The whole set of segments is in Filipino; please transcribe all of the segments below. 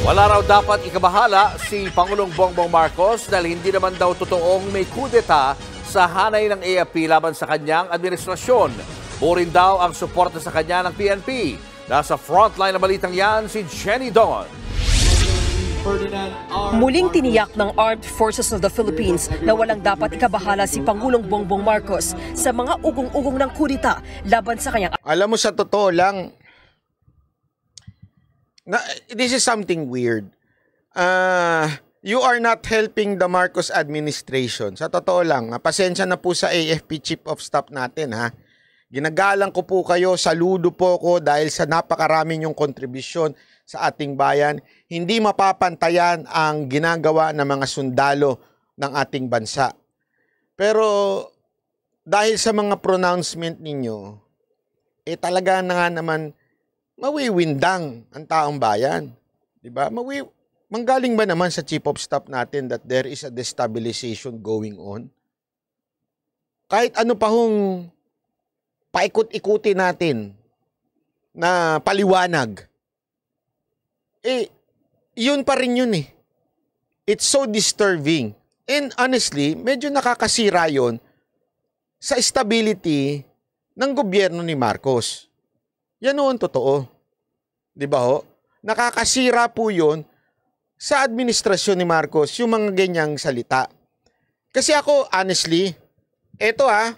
Wala raw dapat ikabahala si Pangulong Bongbong Marcos dahil hindi naman daw totoong may kudeta sa hanay ng AFP laban sa kanyang administrasyon. Burin daw ang suporta sa kanya ng PNP. Nasa frontline na balitang yan si Jenny Don. Muling tiniyak ng Armed Forces of the Philippines na walang dapat ikabahala si Pangulong Bongbong Marcos sa mga ugong-ugong ng kudeta laban sa kanyang... Alam mo, sa totoo lang, this is something weird. You are not helping the Marcos administration. Sa totoo lang, pasensya na po sa AFP Chief of Staff natin, ha. Ginagalang ko po kayo, saludo po ko dahil sa napakarami niyong kontribusyon sa ating bayan. Hindi mapapantayan ang ginagawa ng mga sundalo ng ating bansa. Pero dahil sa mga pronouncement ninyo, talaga na nga naman mawiwindang ang taong bayan. Diba? Manggaling ba naman sa Chief of Staff natin that there is a destabilization going on? Kahit ano pa hong paikot-ikuti natin na paliwanag, yun pa rin yun eh. It's so disturbing. And honestly, medyo nakakasira yun sa stability ng gobyerno ni Marcos. Yan o ang totoo. Di ba ho? Nakakasira po yun sa administrasyon ni Marcos, yung mga ganyang salita. Kasi ako, honestly,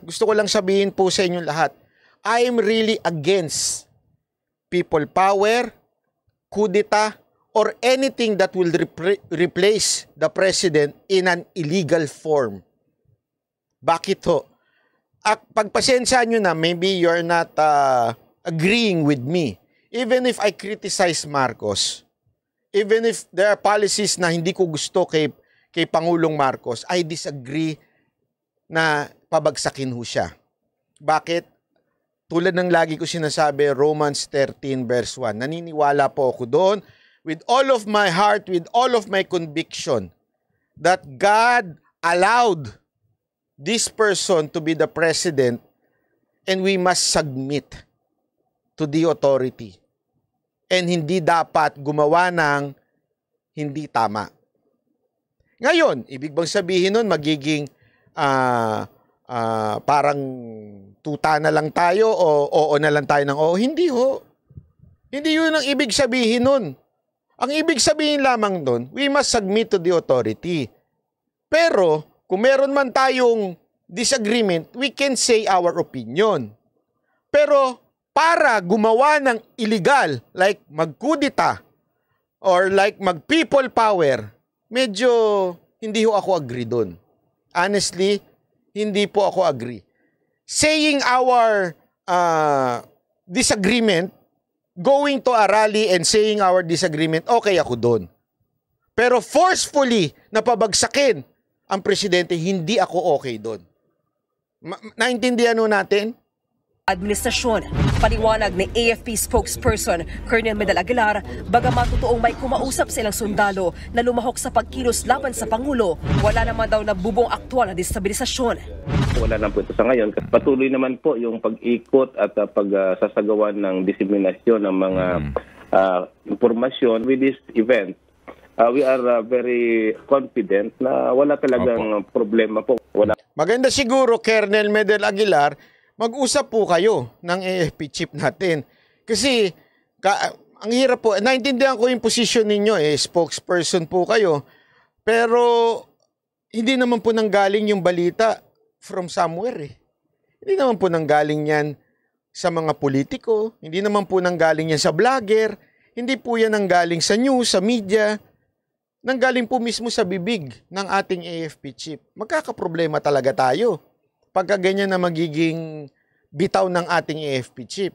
gusto ko lang sabihin po sa inyong lahat, I am really against people power, kudeta, or anything that will replace the president in an illegal form. Bakit ho? Pagpasensya nyo na, maybe you're not agreeing with me. Even if I criticize Marcos, even if there are policies na hindi ko gusto kay Pangulong Marcos, I disagree na pabagsakin ho siya. Bakit? Tulad ng lagi ko sinasabi, Romans 13 verse 1. Naniniwala po ako doon with all of my heart, with all of my conviction, that God allowed this person to be the president and we must submit to the authority. And hindi dapat gumawa ng hindi tama. Ngayon, ibig bang sabihin nun magiging parang tuta na lang tayo o oo na lang tayo ng oo? Hindi ho. Hindi yun ang ibig sabihin nun. Ang ibig sabihin lamang nun, we must submit to the authority. Pero, kung meron man tayong disagreement, we can say our opinion. Pero, para gumawa ng illegal, like magkudita, or like mag-people power, medyo hindi ho ako agree doon. Honestly, hindi po ako agree. Saying our disagreement, going to a rally and saying our disagreement, okay ako doon. Pero forcefully na pabagsakin ang presidente, hindi ako okay doon. Naintindihan ho natin? Administrasyon, paliwanag ni AFP spokesperson Colonel Medal Aguilar, bagamat totoong may kumausap sa ilang sundalo na lumahok sa pagkilos laban sa Pangulo, wala naman daw nabubong aktwal na destabilisasyon. Wala na po ito sa ngayon. Patuloy naman po yung pag-ikot at pagsasagawa ng disiminasyon ng mga impormasyon with this event. We are very confident na wala talagang problema po. Wala. Maganda siguro, Colonel Medal Aguilar, mag-usap po kayo ng AFP chief natin. Kasi, ang hirap po, naintindihan ko yung position ninyo, spokesperson po kayo. Pero, hindi naman po nanggaling yung balita from somewhere. Hindi naman po nanggaling yan sa mga politiko. Hindi naman po nanggaling yan sa vlogger. Hindi po yan nanggaling sa news, sa media. Nanggaling po mismo sa bibig ng ating AFP chief. Magkakaproblema talaga tayo pagka ganyan na magiging bitaw ng ating AFP chief.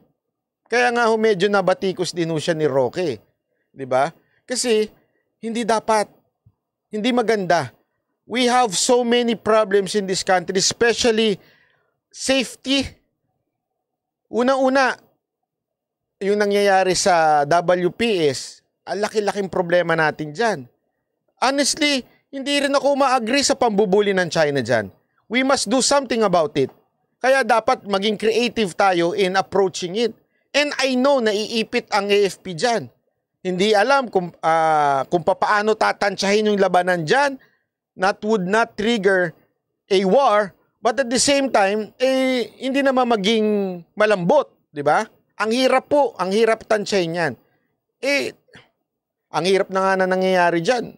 Kaya nga medyo nabatikos din siya ni Roque. Diba? Kasi hindi dapat, hindi maganda. We have so many problems in this country, especially safety. Una-una, yung nangyayari sa WPS, ang laki-laking problema natin dyan. Honestly, hindi rin ako ma-agree sa pambubuli ng China dyan. We must do something about it. Kaya dapat maging creative tayo in approaching it. And I know na iipit ang AFP dyan. hindi alam kung paano tatansyahin yung labanan dyan. That would not trigger a war, but at the same time, hindi naman maging malambot, di ba? Ang hirap tansyahin yan. Ang hirap na nga na nangyayari dyan.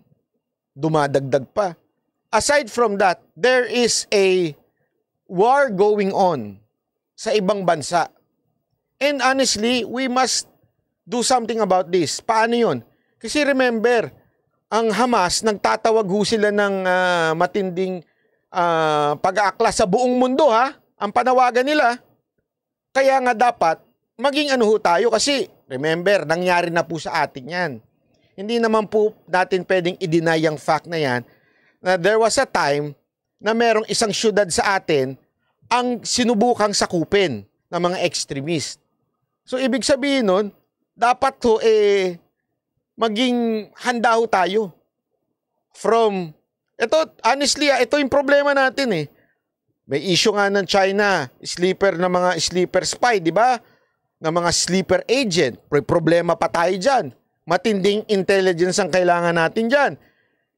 Dumadagdag pa. Aside from that, there is a war going on sa ibang bansa. And honestly, we must do something about this. Paano yun? Kasi remember, ang Hamas, nagtatawag ho sila ng matinding pag-aakla sa buong mundo, ha? Ang panawagan nila. Kaya nga dapat, maging ano ho tayo kasi, remember, nangyari na po sa atin yan. Hindi naman po natin pwedeng i-deny ang fact na yan, na there was a time na merong isang syudad sa atin ang sinubukang sakupin ng mga extremist. So, ibig sabihin nun, dapat ho, maging handa ho tayo. Honestly, ito yung problema natin. May issue nga ng China, mga sleeper spy, di ba? Ng mga sleeper agent. Problema pa tayo dyan. Matinding intelligence ang kailangan natin dyan.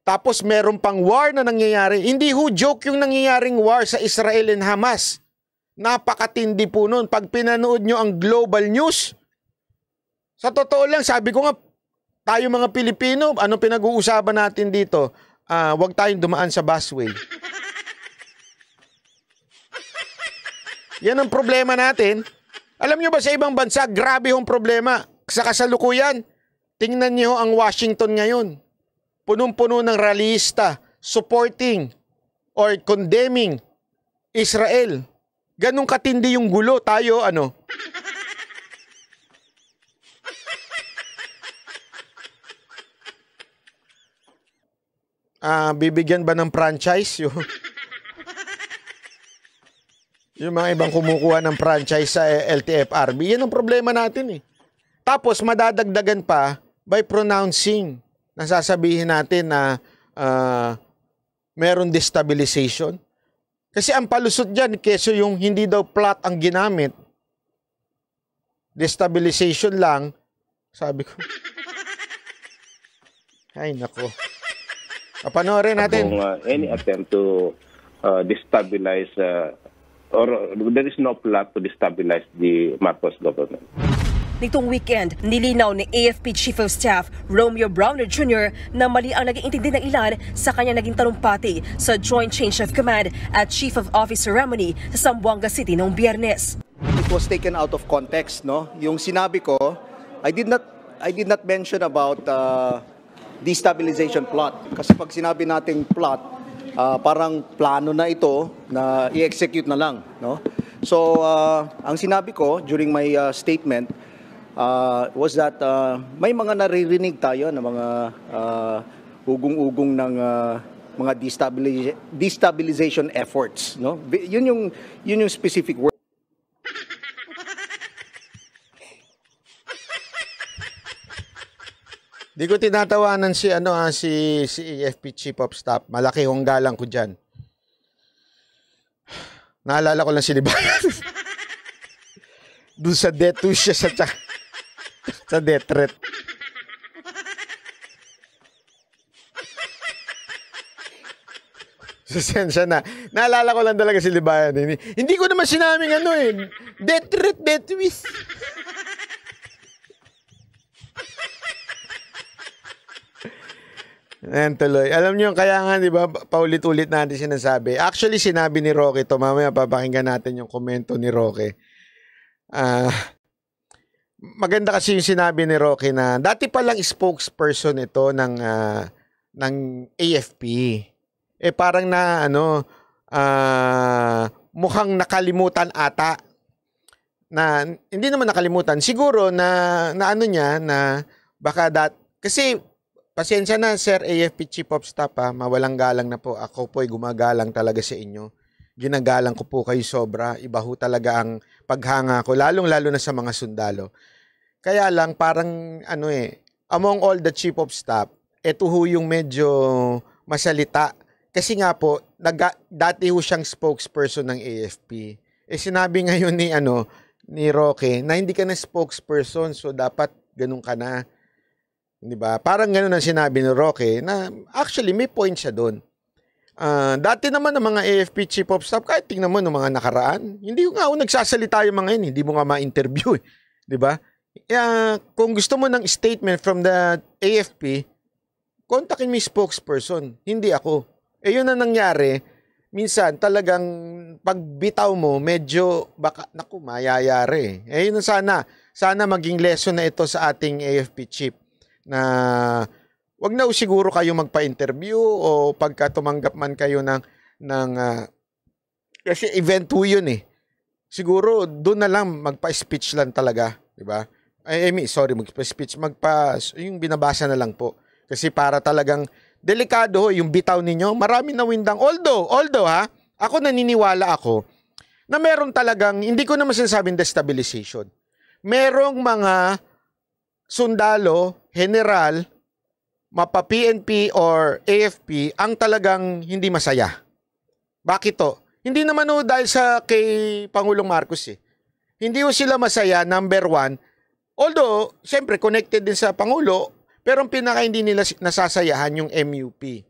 Tapos meron pang war na nangyayari. Hindi ho joke yung nangyayaring war sa Israel and Hamas. Napakatindi po nun. Pag pinanood nyo ang global news, sa totoo lang, sabi ko nga, tayo mga Pilipino, anong pinag-uusapan natin dito? Huwag tayong dumaan sa busway. Yan ang problema natin. Alam nyo ba sa ibang bansa, grabe yung problema. Sa kasalukuyan, tingnan nyo ang Washington ngayon. Punong-puno ng rallyista supporting or condemning Israel. Ganong katindi yung gulo. Tayo, bibigyan ba ng franchise yung mga ibang kumukuha ng franchise sa LTFRB? Yan ang problema natin. Tapos madadagdagan pa by pronouncing. Nasasabihin natin na meron destabilization. Kasi ang palusot dyan, keso yung hindi daw plot ang ginamit, destabilization lang, sabi ko, ay nako. Panoorin natin. Any attempt to destabilize or there is no plot to destabilize the Marcos government. Nitong weekend, nilinaw ni AFP Chief of Staff Romeo Browner Jr. na mali ang naging intindi ng ilan sa kanya naging talumpati sa Joint Change of Command at Chief of Office ceremony sa Zamboanga City noong Biyernes. It was taken out of context, no? Yung sinabi ko, I did not mention about destabilization plot. Kasi pag sinabi nating plot, parang plano na ito na i-execute na lang, no? So, ang sinabi ko during my statement was that may mga naririnig tayo na mga ugong-ugong ng mga destabilization efforts, no? Yun yung specific word. Di ko tinatawanan si AFP Chief of Staff. Malaki hong galang ko diyan. Naalala ko lang si Libayan. Doon sa death to siya sa death threat. Sensya na. Naalala ko lang talaga si Libayan. Hindi ko naman sinaming death threat, death wish. Ayan, tuloy. Alam niyo, kaya nga, di ba, paulit-ulit natin sinasabi. Actually, sinabi ni Roque to. Mamaya papakinggan natin yung komento ni Roque. Maganda kasi yung sinabi ni Roque na dati palang spokesperson ito ng AFP. Parang mukhang nakalimutan ata. Na, hindi naman nakalimutan. Siguro na baka kasi pasensya na, Sir AFP Chief of Staff, mawalang galang na po. Ako po ay gumagalang talaga sa inyo. Ginagalang ko po kayo sobra. Iba ho talaga ang paghanga ko, lalong-lalo na sa mga sundalo. Kaya lang, parang, among all the Chief of Staff, ito ho yung medyo masalita. Kasi nga po, dati ho siyang spokesperson ng AFP. Sinabi ngayon ni Roque na hindi ka na spokesperson, so dapat ganun ka na. Di ba? Parang gano'n ang sinabi ni Roque na actually may point siya doon. Dati naman ng mga AFP Chief of Staff, kahit tingnan mo ng mga nakaraan, hindi ko nga ako nagsasalita yung mga yun, hindi mo nga ma-interview. Di ba? Kung gusto mo ng statement from the AFP, kontakin mo yung spokesperson, hindi ako. Yun na nangyari, minsan talagang pagbitaw mo, medyo baka, naku, mayayari. Yun na sana maging lesson na ito sa ating AFP Chief na wag na siguro kayo magpa-interview o pagka tumanggap man kayo ng kasi event po yun eh. Siguro doon na lang magpa-speech lang talaga, di ba? Magpa-speech, yung binabasa na lang po. Kasi para talagang delikado yung bitaw ninyo, marami na windang. Although ha, ako naniniwala ako na meron talagang, hindi ko naman sinasabing destabilization. Merong mga sundalo, general, mapa-PNP or AFP ang talagang hindi masaya. Bakit to? Hindi naman dahil sa kay Pangulong Marcos eh. Hindi sila masaya, number one. Although, siyempre, connected din sa Pangulo, pero ang pinaka hindi nila nasasayahan yung MUP.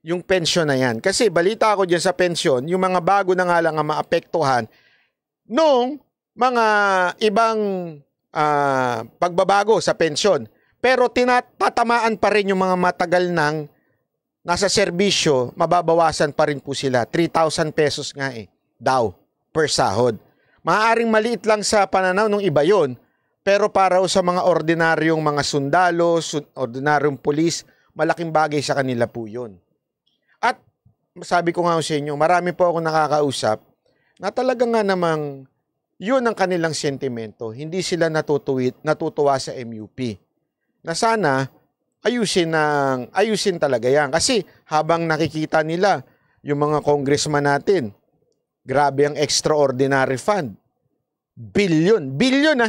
Yung pensyon na yan. Kasi balita ko dyan sa pensyon, yung mga bago na nga lang ang maapektuhan nung mga ibang pagbabago sa pensyon. Pero tatamaan pa rin yung mga matagal nang nasa serbisyo, mababawasan pa rin po sila. 3,000 pesos nga daw per sahod. Maaaring maliit lang sa pananaw ng iba yon, pero para sa mga ordinaryong mga sundalo, ordinaryong pulis, malaking bagay sa kanila po yun. At sabi ko nga sa inyo, marami po ako nakakausap na talaga nga namang yun ang kanilang sentimento. Hindi sila natutuwa sa MUP. Na sana ayusin talaga yan. Kasi habang nakikita nila yung mga congressman natin, grabe ang extraordinary fund. Billion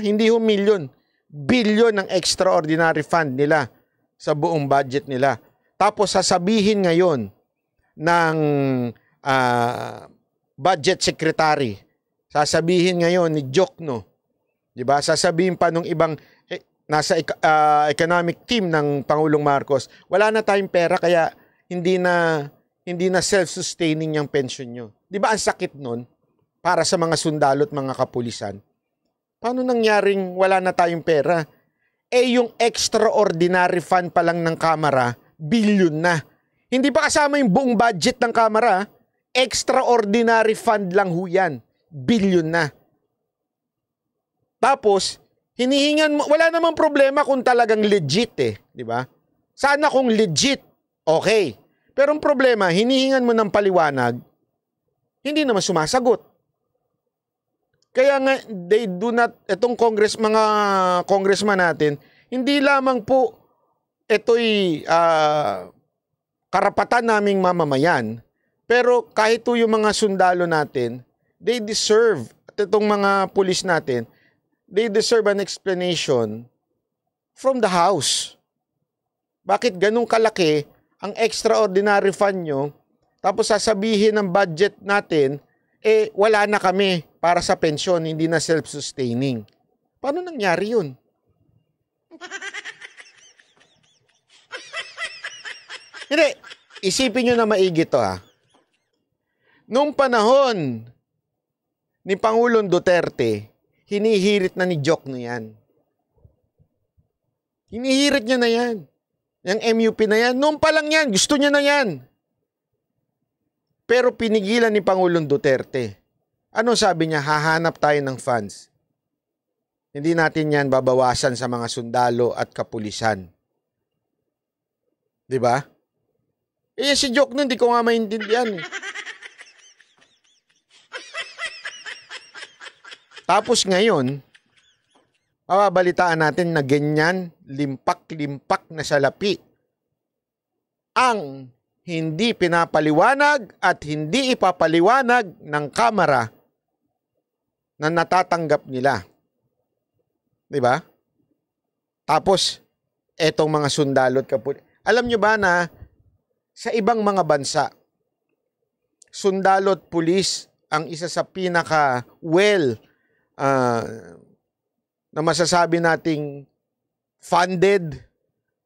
hindi million. Billion ang extraordinary fund nila sa buong budget nila. Tapos sasabihin ngayon ng budget secretary, sasabihin ngayon ni Jokno, di ba? Sasabihin pa nung ibang nasa economic team ng Pangulong Marcos, wala na tayong pera kaya hindi na self-sustaining yung pension nyo. Di ba ang sakit nun para sa mga sundalo at mga kapulisan? Paano nangyaring wala na tayong pera? Yung extraordinary fund pa lang ng Kamara, billion na. Hindi pa kasama yung buong budget ng Kamara. Extraordinary fund lang ho yan. Billion na. Tapos, hinihingan mo, wala namang problema kung talagang legit di ba? Sana kung legit, okay. Pero ang problema, hinihingan mo ng paliwanag, hindi naman sumasagot. Kaya nga, they do not, itong mga congressman natin, hindi lamang po ito'y karapatan naming mamamayan, pero kahit yung mga sundalo natin, they deserve, at itong mga pulis natin, they deserve an explanation from the House. Bakit ganun kalaki ang extraordinary fund nyo, tapos sasabihin ng budget natin, wala na kami para sa pensyon, hindi na self-sustaining. Paano nangyari yun? Hindi, isipin nyo na maigi to Noong panahon ni Pangulong Duterte, hinihirit na ni Jokno yan. Hinihirit niya na yan. Yung MUP na yan. Noong pa lang yan, gusto niya na yan. Pero pinigilan ni Pangulong Duterte. Ano sabi niya? Hahanap tayo ng funds. Hindi natin yan babawasan sa mga sundalo at kapulisan. Diba? Si Jokno, hindi ko nga maintindihan. Tapos ngayon, mababalitaan natin na ganyan, limpak-limpak na salapi ang hindi pinapaliwanag at hindi ipapaliwanag ng Kamara na natatanggap nila. Diba? Tapos, etong mga sundalo at kapulisan. Alam nyo ba na sa ibang mga bansa, sundalo at pulis ang isa sa pinaka na masasabi nating funded,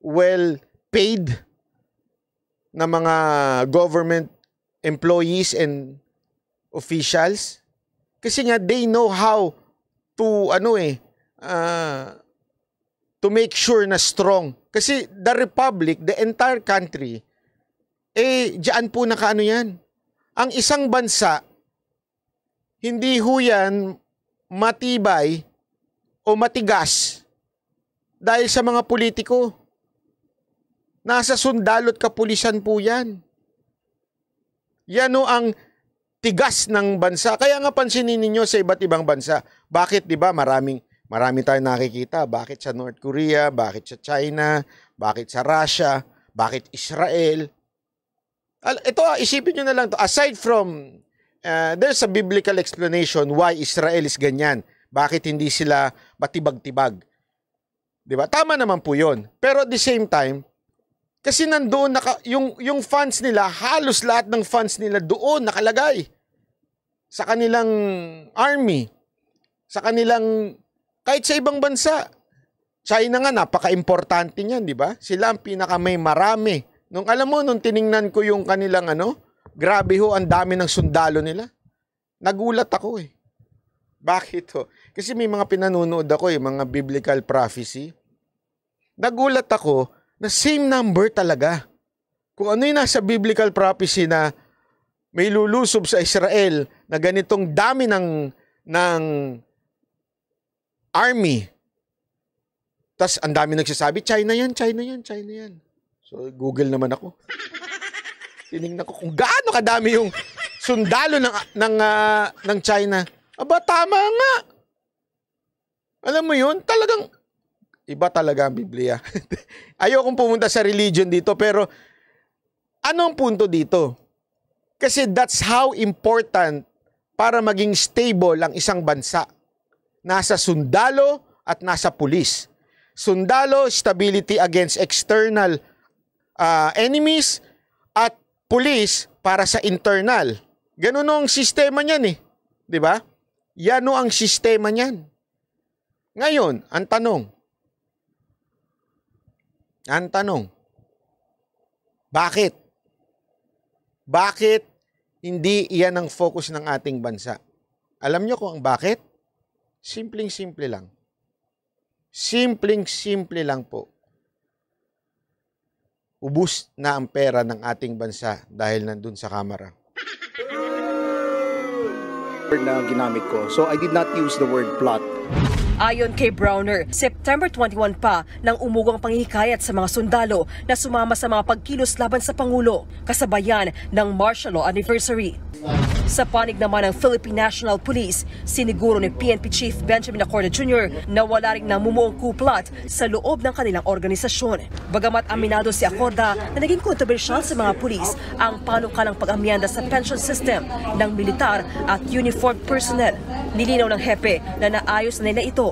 well paid na mga government employees and officials. Kasi nga they know how to to make sure na strong. Kasi the republic, the entire country, diyan po nakaano yan. Ang isang bansa, hindi ho yan matibay o matigas dahil sa mga politiko. Nasa sundalo't kapulisan po yan. Yan o ang tigas ng bansa. Kaya nga pansinin ninyo sa iba't ibang bansa. Bakit, di ba, marami tayong nakikita. Bakit sa North Korea? Bakit sa China? Bakit sa Russia? Bakit Israel? Ito, isipin nyo na lang to. Aside from, there's a biblical explanation why Israel is ganyan. Bakit hindi sila matibag-tibag? Di ba? Tama naman po yun. Pero at the same time, kasi nandoon, yung funds nila, halos lahat ng funds nila doon nakalagay. Sa kanilang army. Sa kanilang, kahit sa ibang bansa. China nga, napaka-importante niyan, di ba? Sila ang pinaka may marami. Nung tiningnan ko yung kanilang grabe ho, ang dami ng sundalo nila. Nagulat ako eh. Bakit ho? Kasi may mga pinanunood ako mga biblical prophecy. Nagulat ako na same number talaga. Kung ano yung nasa biblical prophecy na may lulusob sa Israel na ganitong dami ng army. Tas ang dami nagsasabi, China yan. So, Google naman ako. Tinignan ko kung gaano kadami yung sundalo ng China. Aba, tama nga. Alam mo yun, talagang iba talaga ang Biblia. Ayokong pumunta sa religion dito, pero anong punto dito? Kasi that's how important para maging stable ang isang bansa. Nasa sundalo at nasa pulis. Sundalo, stability against external enemies, at pulis para sa internal. Ganun ang sistema niyan eh. Di ba? Yan ang sistema niyan. Ngayon, ang tanong, bakit? Bakit hindi iyan ang focus ng ating bansa? Alam niyo kung bakit? Simpleng-simple lang. Simpleng-simple lang po. Ubus na ang pera ng ating bansa dahil nandun sa kamera. Na ginamit ko. So I did not use the word plot. Ayon kay Browner, September 21 pa nang umugang panghihikayat sa mga sundalo na sumama sa mga pagkilos laban sa Pangulo, kasabayan ng martial law anniversary. Sa panig naman ng Philippine National Police, siniguro ni PNP Chief Benjamin Acorda Jr. na wala ring namumuong coup plot sa loob ng kanilang organisasyon. Bagamat aminado si Acorda na naging kontrobersyal sa mga pulis ang panukalang pag-amyenda sa pension system ng militar at uniformed personnel, nilinaw ng hepe na naayos na nila ito.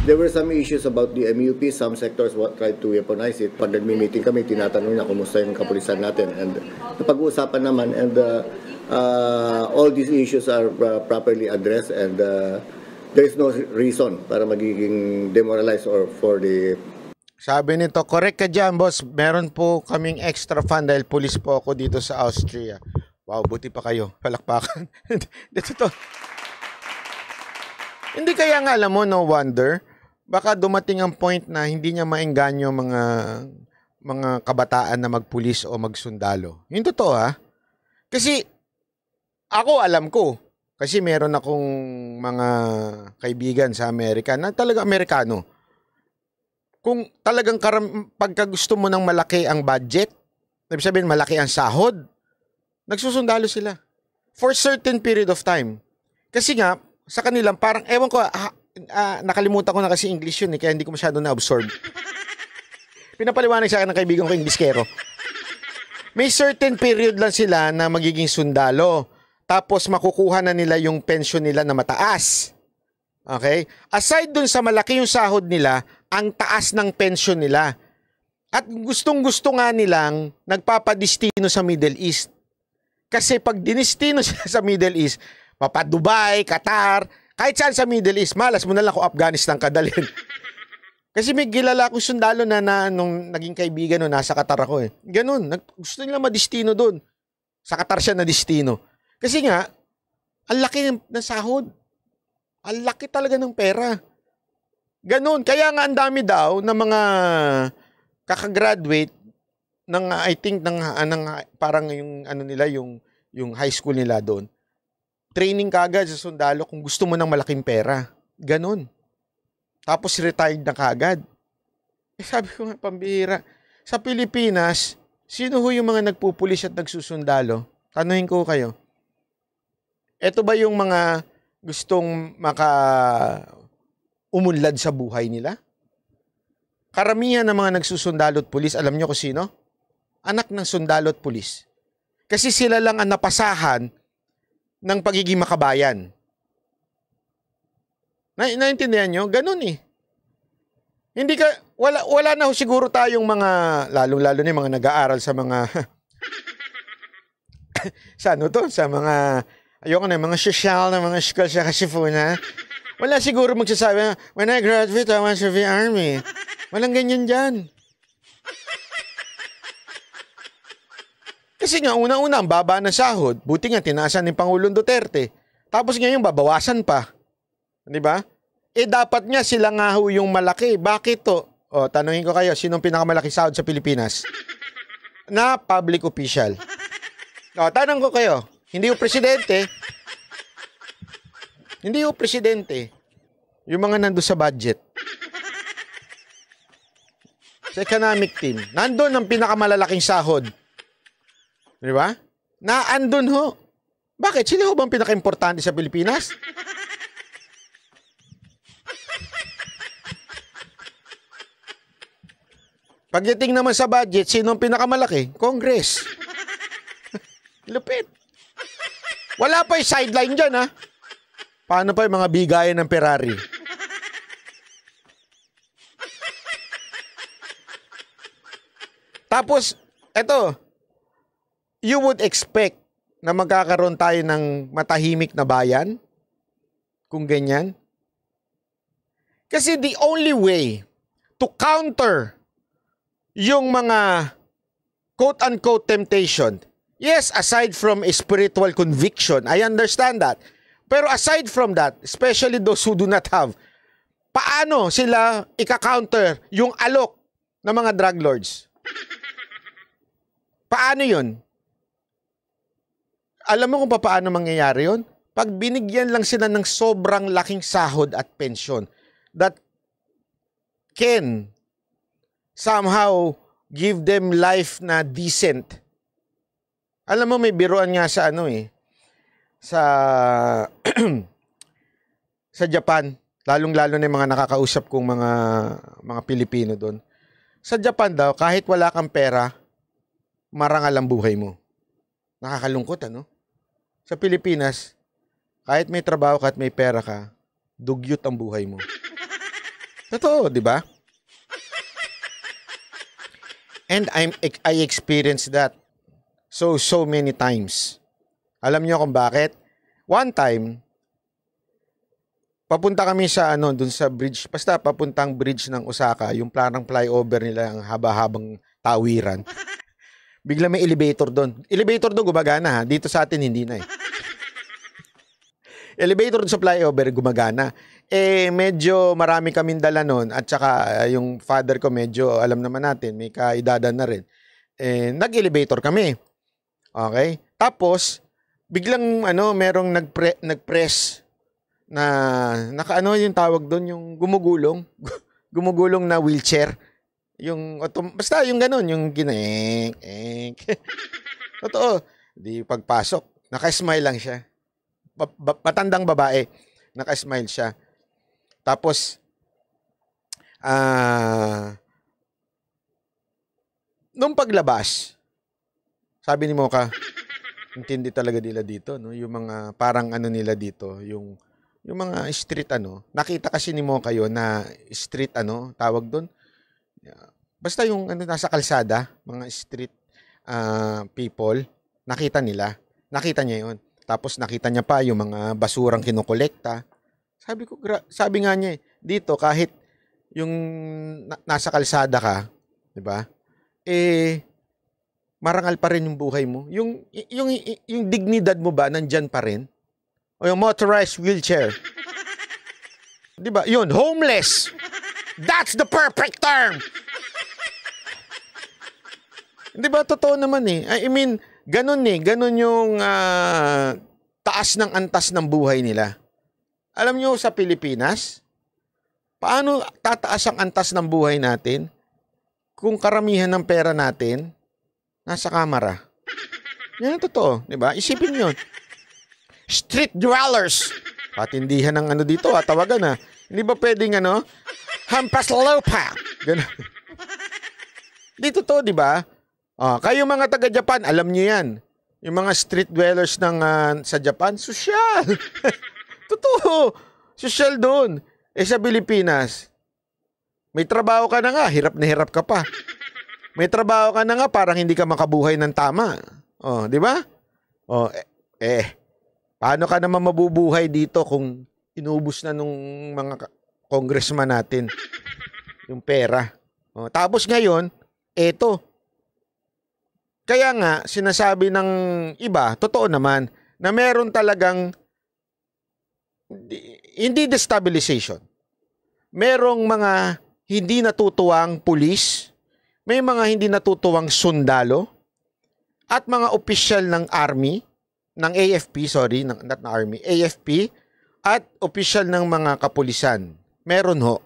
There were some issues about the MUP. Some sectors tried to weaponize it. Pag nagmi-meeting kami, tinatanong niya kumusta yung kapulisan natin. And napag-uusapan naman, and all these issues are properly addressed, and there is no reason para magiging demoralized or for the... Sabi nito, correct ka dyan, boss. Meron po kaming extra fund dahil pulis po ako dito sa Austria. Wow, buti pa kayo. Palakpakan. Dito to. Hindi kaya nga alam mo, no wonder, baka dumating ang point na hindi niya maengganyo mga kabataan na magpulis o magsundalo. Yung totoo ha. Kasi ako alam ko, kasi meron akong mga kaibigan sa Amerika na talaga Amerikano. Kung talagang pagka gusto mo ng malaki ang budget, ibig sabihin malaki ang sahod, nagsusundalo sila for certain period of time. Kasi nga, sa kanilang parang, ewan ko, nakalimutan ko na kasi English yun kaya hindi ko masyado na-absorb. Pinapaliwanag sa akin ng kaibigan ko Ingleskero. May certain period lang sila na magiging sundalo. Tapos makukuha na nila yung pension nila na mataas. Okay? Aside dun sa malaki yung sahod nila, ang taas ng pension nila. At gustong-gusto nga nilang nagpapadistino sa Middle East. Kasi pag dinistino sila sa Middle East, Dubai, Qatar, kahit saan sa Middle East, malas mo na lang kung Afghanistan ka dalhin. Kasi may kilala akong sundalo na nung naging kaibigan no, nasa Qatar ako eh. Ganun, gusto nila madistino doon. Sa Qatar siya na destino. Kasi nga, ang laki ng sahod. Ang laki talaga ng pera. Ganun. Kaya nga ang dami daw ng mga kakagraduate ng I think ng parang yung ano nila yung high school nila doon. Training kagad sa sundalo kung gusto mo ng malaking pera. Ganun. Tapos retired na kagad. Eh, sabi ko nga, pambihira. Sa Pilipinas, sino ho yung mga nagpupulis at nagsusundalo? Tanuhin ko kayo. Ito ba yung mga gustong umunlad sa buhay nila? Karamihan ng mga nagsusundalo at pulis, alam nyo kung sino? Anak ng sundalo at pulis. Kasi sila lang ang napasahan ng pagiging makabayan. Naintindihan nyo? Ganun eh. Hindi ka, wala na siguro tayong mga, lalo-lalo na yung mga nag-aaral sa mga, sa ano to? Sa mga, ayoko na, mga social na mga school sa Kasifuna. Wala siguro magsasabi, when I graduate, I want to be army. Walang ganyan dyan. Kasi nga, una-una, ang baba ng sahod. Buti nga, tinaasan ni Pangulong Duterte. Tapos ngayon, babawasan pa. Di ba? Eh, dapat nga sila nga ho yung malaki. Bakit to? O, tanungin ko kayo, sinong pinakamalaki sahod sa Pilipinas? Na public official. O, tanong ko kayo, hindi yung presidente. Hindi yung presidente. Yung mga nandun sa budget. Sa economic team. Nandun ang pinakamalalaking sahod. Di ba? Naandun ho. Bakit? Sila ho bang pinaka-importante sa Pilipinas? Pagdating naman sa budget, sino ang pinakamalaki? Congress. Lupit. Wala pa yung sideline dyan, ha? Paano pa yung mga bigayan ng Ferrari? Tapos, eto, you would expect na magkakaroon tayo ng matahimik na bayan? Kung ganyan? Kasi the only way to counter yung mga quote-unquote temptation, yes, aside from a spiritual conviction, I understand that. Pero aside from that, especially those who do not have, paano sila ika-counter yung alok ng mga drug lords? Paano yun? Alam mo kung paano mangyayari yun? Pag binigyan lang sila ng sobrang laking sahod at pensyon that can somehow give them life na decent. Alam mo, may biruan nga sa ano eh, sa Japan, lalong-lalo na yung mga nakakausap kong mga Pilipino doon. Sa Japan daw, kahit wala kang pera, marangal ang buhay mo. Nakakalungkot, ano? Sa Pilipinas, kahit may trabaho ka at may pera ka, dugyot ang buhay mo. Totoo, di ba? And I experienced that so many times. Alam niyo kung bakit? One time, papunta kami sa dun sa bridge, basta papuntang bridge ng Osaka, yung planang flyover nila, ang haba-habang tawiran. Bigla may elevator doon. Elevator doon gumagana, ha? Dito sa atin hindi na eh. Elevator doon sa flyover gumagana. Eh, medyo marami kaming dala noon at saka yung father ko medyo, alam naman natin, may kaedadan na rin. Eh, nag-elevator kami. Okay? Tapos, biglang merong nag-press na yung tawag doon, yung gumugulong. Gumugulong na wheelchair. Basta yung ganun, yung ginek. Totoo. Di pagpasok, naka-smile lang siya. Matandang babae, naka-smile siya. Tapos, nung paglabas, sabi ni Mocha, intindi talaga nila dito, no? Yung mga parang nila dito, yung mga street nakita kasi ni Mocha yun na street tawag doon. Basta yung nasa kalsada, mga street people, nakita niya yun. Tapos nakita niya pa yung mga basurang kinokolekta. Sabi nga niya, dito kahit yung nasa kalsada ka, 'di ba? Marangal pa rin yung buhay mo. Yung dignidad mo ba nandiyan pa rin? O yung motorized wheelchair. 'Di ba? Yun, homeless. That's the perfect term. 'Di ba totoo naman eh. I mean, ganun yung taas ng antas ng buhay nila. Alam nyo sa Pilipinas, paano tataas ang antas ng buhay natin kung karamihan ng pera natin nasa kamara? Yan ang totoo, di ba? Isipin nyo. Street dwellers. Patindihan ng ano dito, tawagan na. Hindi ba pwedeng hampas lupa? Ganun. Di totoo, di ba? Kayo mga taga-Japan, alam nyo yan. Yung mga street dwellers sa Japan, sosyal. Totoo. Sosyal doon. Sa Pilipinas, may trabaho ka na nga, hirap na hirap ka pa. May trabaho ka na nga, parang hindi ka makabuhay ng tama. Di ba? Paano ka naman mabubuhay dito kung inubos na nung mga congressman natin yung pera? Tapos ngayon, eto. Kaya nga, sinasabi ng iba, totoo naman, na meron talagang hindi destabilization. Merong mga hindi natutuwang pulis, may mga hindi natutuwang sundalo, at mga opisyal ng army, ng AFP, sorry, not na army, AFP, at opisyal ng mga kapulisan. Meron ho.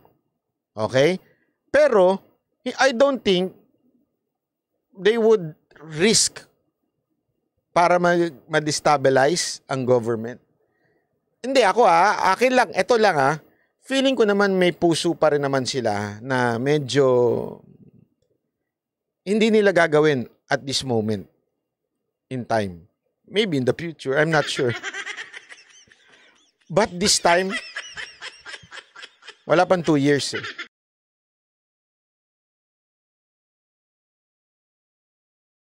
Okay? Pero, I don't think they would risk para ma-destabilize ang government. Hindi ako akin lang, ito lang feeling ko naman may puso pa rin naman sila na medyo hindi nila gagawin at this moment in time. Maybe in the future, I'm not sure. But this time, wala pang 2 years eh.